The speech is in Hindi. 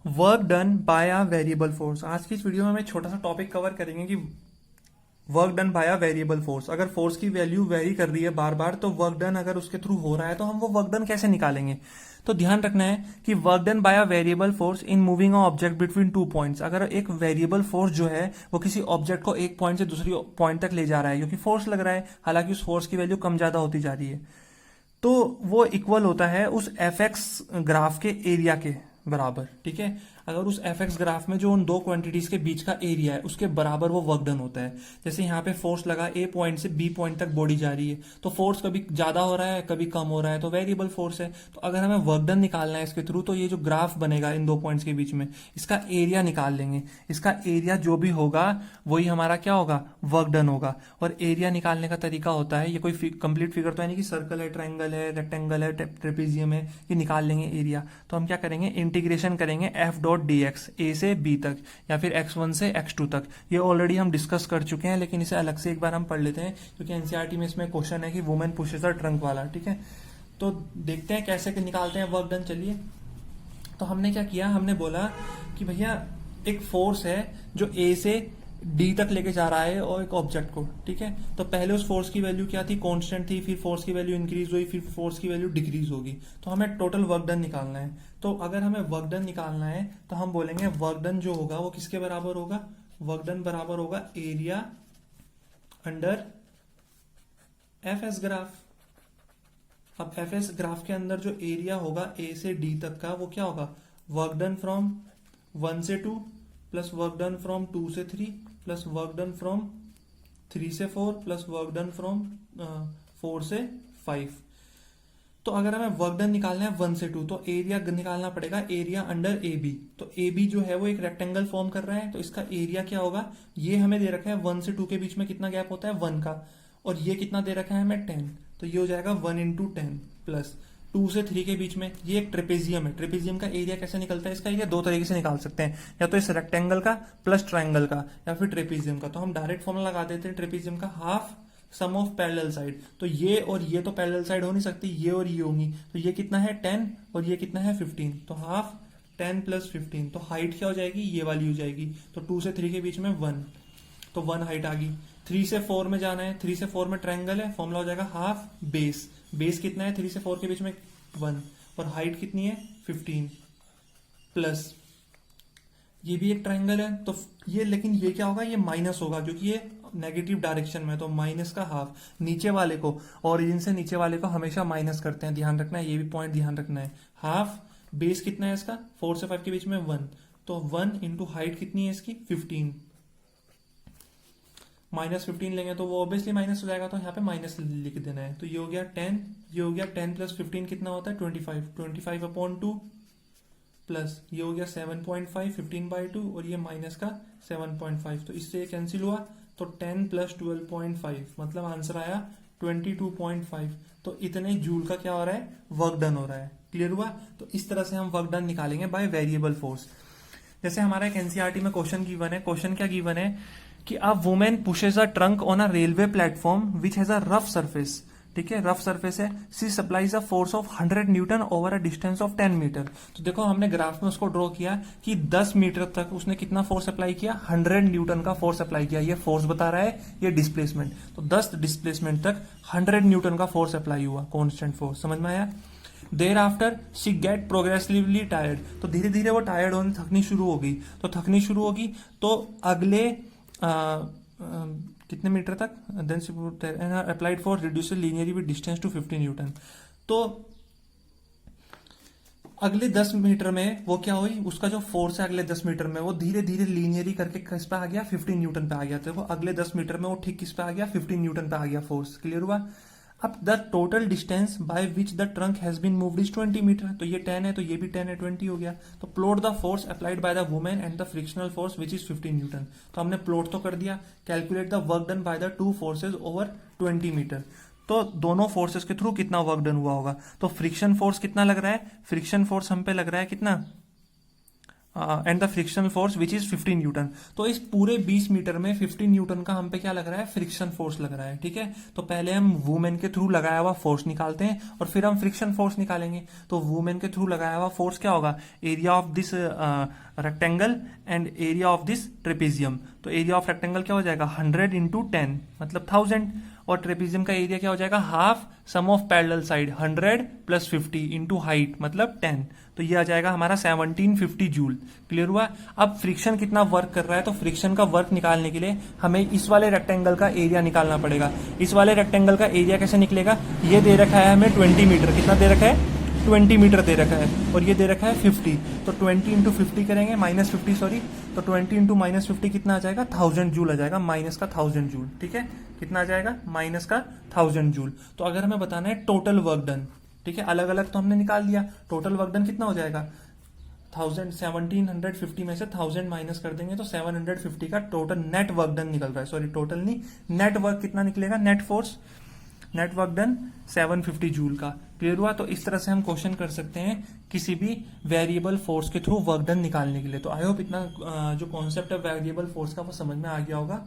Work done bye a variable force. आज की इस वीडियो में हम एक छोटा सा टॉपिक कवर करेंगे कि work done bye a variable force. अगर फोर्स की वैल्यू वेरी कर रही है बार बार, तो वर्क डन अगर उसके थ्रू हो रहा है तो हम वो वर्क डन कैसे निकालेंगे। तो ध्यान रखना है कि work done bye a variable force in moving a object between 2 points. अगर एक वेरिएबल फोर्स जो है वो किसी ऑब्जेक्ट को एक पॉइंट से दूसरी पॉइंट तक ले जा रहा है, क्योंकि फोर्स लग रहा है, हालांकि उस फोर्स की वैल्यू कम ज्यादा होती जा रही है, तो वो इक्वल होता है उस एफ एक्स ग्राफ के एरिया के बराबर। ठीक है, अगर उस एफ एक्स ग्राफ में जो उन दो क्वांटिटीज के बीच का एरिया है उसके बराबर वो वर्क डन होता है। जैसे यहाँ पे फोर्स लगा, ए पॉइंट से बी पॉइंट तक बॉडी जा रही है, तो फोर्स कभी ज्यादा हो रहा है कभी कम हो रहा है, तो वेरिएबल फोर्स है। तो अगर हमें वर्क डन निकालना है इसके थ्रू, तो ये जो ग्राफ बनेगा इन दो पॉइंट्स के बीच में, इसका एरिया निकाल लेंगे। इसका एरिया जो भी होगा वही हमारा क्या होगा, वर्क डन होगा। और एरिया निकालने का तरीका होता है, ये कोई कंप्लीट फिगर तो है नहीं कि सर्कल है, ट्रायंगल है, रेक्टेंगल है, ट्रेपेजियम है, ये निकाल लेंगे एरिया। तो हम क्या करेंगे, इंटीग्रेशन करेंगे एफ डॉट डी एक्स, ए से बी तक या फिर x1 से x2 तक। ये ऑलरेडी हम डिस्कस कर चुके हैं, लेकिन इसे अलग से एक बार हम पढ़ लेते हैं, क्योंकि एनसीईआरटी में इसमें क्वेश्चन है कि वुमेन पुशेस अ ट्रंक वाला। ठीक है, तो देखते हैं कैसे निकालते हैं वर्क डन। चलिए, तो हमने क्या किया, हमने बोला कि भैया एक फोर्स है जो ए से डी तक लेके जा रहा है और एक ऑब्जेक्ट को। ठीक है, तो पहले उस फोर्स की वैल्यू क्या थी, कांस्टेंट थी, फिर फोर्स की वैल्यू इंक्रीज हुई, फिर फोर्स की वैल्यू डिक्रीज होगी। तो हमें टोटल वर्क डन निकालना है। तो अगर हमें वर्क डन निकालना है तो हम बोलेंगे वर्क डन जो होगा वो किसके बराबर होगा, वर्क डन बराबर होगा area under F S graph. अब एफ एस ग्राफ के अंदर जो एरिया होगा ए से डी तक का, वो क्या होगा, वर्क डन फ्रॉम 1 से 2 प्लस वर्क डन फ्रॉम 2 से 3 प्लस वर्क डन फ्रॉम 3 से 4 प्लस वर्क डन फ्रॉम 4 से 5। तो अगर हमें वर्क डन निकालना है 1 से 2, तो एरिया निकालना पड़ेगा एरिया अंडर ए बी। तो ए बी जो है वो एक रेक्टेंगल फॉर्म कर रहा है, तो इसका एरिया क्या होगा, ये हमें दे रखा है 1 से 2 के बीच में कितना गैप होता है, 1 का, और ये कितना दे रखा है हमें 10, तो ये हो जाएगा 1 इंटू 10 प्लस 2 से 3 के बीच में ये एक ट्रेपेजियम है। ट्रेपेजियम का एरिया कैसे निकलता है, इसका एरिया दो तरीके से निकाल सकते हैं, या तो इस रेक्टेंगल का प्लस ट्रायंगल का, या फिर ट्रेपेजियम का। तो हम डायरेक्ट फॉर्मूला लगा देते हैं ट्रेपेजियम का, half sum of parallel side. तो ये और ये तो पैरेलल साइड हो नहीं सकती, ये और ये होंगी, तो ये कितना है 10 और ये कितना है 15, तो हाफ 10 प्लस 15, तो हाइट क्या हो जाएगी, ये वाली हो जाएगी। तो 2 से 3 के बीच में 1, तो 1 हाइट आ गई। 3 से 4 में जाना है, 3 से 4 में ट्रायंगल है, फॉर्मूला हो जाएगा हाफ बेस। बेस कितना है 3 से 4 के बीच में 1, और हाइट कितनी है 15, प्लस ये भी एक ट्रायंगल है, तो ये, लेकिन ये क्या होगा, ये माइनस होगा क्योंकि ये नेगेटिव डायरेक्शन में, तो माइनस का हाफ। नीचे वाले को, ओरिजिन से नीचे वाले को हमेशा माइनस करते हैं, ध्यान रखना है, ये भी पॉइंट ध्यान रखना है। हाफ बेस कितना है इसका, 4 से 5 के बीच में 1, तो 1 इंटू हाइट कितनी है इसकी 15, माइनस 15 लेंगे तो वो ऑब्वियसली माइनस हो जाएगा, तो यहाँ पे माइनस लिख देना है। तो ये हो गया 10, ये हो गया 10 प्लस 15 कितना होता है 25, 25 अपॉन 2 प्लस ये हो गया 7.5, 15/2, और ये माइनस का 7.5, तो इससे ये कैंसिल हुआ, तो 10 प्लस 12.5, मतलब आंसर आया 22.5। तो इतने जूल का क्या हो रहा है, वर्क डन हो रहा है। क्लियर हुआ। तो इस तरह से हम वर्क डन निकालेंगे बाय वेरिएबल फोर्स। जैसे हमारा एक एनसीईआरटी में क्वेश्चन गिवन है, क्वेश्चन क्या गिवन है कि a woman pushes a trunk on a railway platform which has a rough surface. ठीक है, रफ सरफेस है, she supplies a force of 100 newton over a distance of 10 metre. तो देखो हमने ग्राफ में उसको ड्रॉ किया कि 10 मीटर तक उसने कितना फोर्स अप्लाई किया, 100 न्यूटन का फोर्स अप्लाई किया। ये फोर्स बता रहा है, ये डिस्प्लेसमेंट, तो 10 डिस्प्लेसमेंट तक 100 न्यूटन का फोर्स अप्लाई हुआ, कॉन्स्टेंट फोर्स। समझ में आया। There after she get progressively tired, तो धीरे धीरे वो टायर्ड होने, थकनी शुरू होगी। तो थकनी शुरू होगी तो अगले कितने मीटर तक, then she applied for reduce linearly with distance to 50 newton. तो अगले 10 मीटर में वो क्या हुई, उसका जो फोर्स है अगले 10 मीटर में वो धीरे धीरे लीनियरली करके किस पे आ गया, 15 न्यूटन पे आ गया। देखो अगले 10 मीटर में वो ठीक किस पे आ गया, 15 न्यूटन पे आ गया फोर्स। क्लियर हुआ। अब the total distance by which the trunk has been moved is 20 metre, तो ये 10 है तो ये भी 10 है, 20 हो गया। तो plot the force applied by the women and the frictional force which is 15 newton. तो हमने प्लॉट तो कर दिया। Calculate the work done by the two forces over 20 metre. तो दोनों फोर्सेस के थ्रू कितना वर्क डन हुआ होगा। तो फ्रिक्शन फोर्स कितना लग रहा है, फ्रिक्शन फोर्स हम पे लग रहा है कितना, and the frictional force which is 15 newton. तो इस पूरे 20 मीटर में 15 न्यूटन का हम पे क्या लग रहा है, फ्रिक्शन फोर्स लग रहा है। ठीक है, तो पहले हम वुमेन के थ्रू लगाया हुआ फोर्स निकालते हैं और फिर हम फ्रिक्शन फोर्स निकालेंगे। तो वुमेन के थ्रू लगाया हुआ फोर्स क्या होगा, area of this rectangle and area of this trapezium. तो एरिया ऑफ रेक्टेंगल क्या हो जाएगा 100 इंटू 10 मतलब 1000, और ट्रेपेजियम का एरिया क्या हो जाएगा half sum of parallel side 100 plus 50 into height मतलब 10। तो ये आ जाएगा हमारा 1750 जूल। क्लियर हुआ। अब फ्रिक्शन कितना वर्क कर रहा है, तो फ्रिक्शन का वर्क निकालने के लिए हमें इस वाले रेक्टेंगल का एरिया निकालना पड़ेगा। इस वाले रेक्टेंगल का एरिया कैसे निकलेगा, ये दे रखा है हमें 20 मीटर, कितना दे रखा है 20 मीटर दे रखा है, और ये दे रखा है 50। तो 20 इंटू 50 करेंगे -50 सॉरी, तो 20 इंटू -50 कितना आ जाएगा 1000 जूल आ जाएगा, माइनस का 1000 जूल। ठीक है, कितना आ जाएगा माइनस का 1000 जूल। तो अगर हमें बताना है टोटल वर्क डन, ठीक है, अलग अलग तो हमने निकाल दिया, टोटल वर्क डन कितना हो जाएगा 1750 में से 1000 माइनस कर देंगे तो 750 का टोटल नेट वर्क डन निकल रहा है। सॉरी टोटल नहीं, नेट वर्क कितना निकलेगा, net force, net work done 750 joule का। क्लियर हुआ। तो इस तरह से हम क्वेश्चन कर सकते हैं किसी भी वेरिएबल फोर्स के थ्रू वर्क डन निकालने के लिए। तो आई होप इतना जो कॉन्सेप्ट है वेरिएबल फोर्स का वो समझ में आ गया होगा।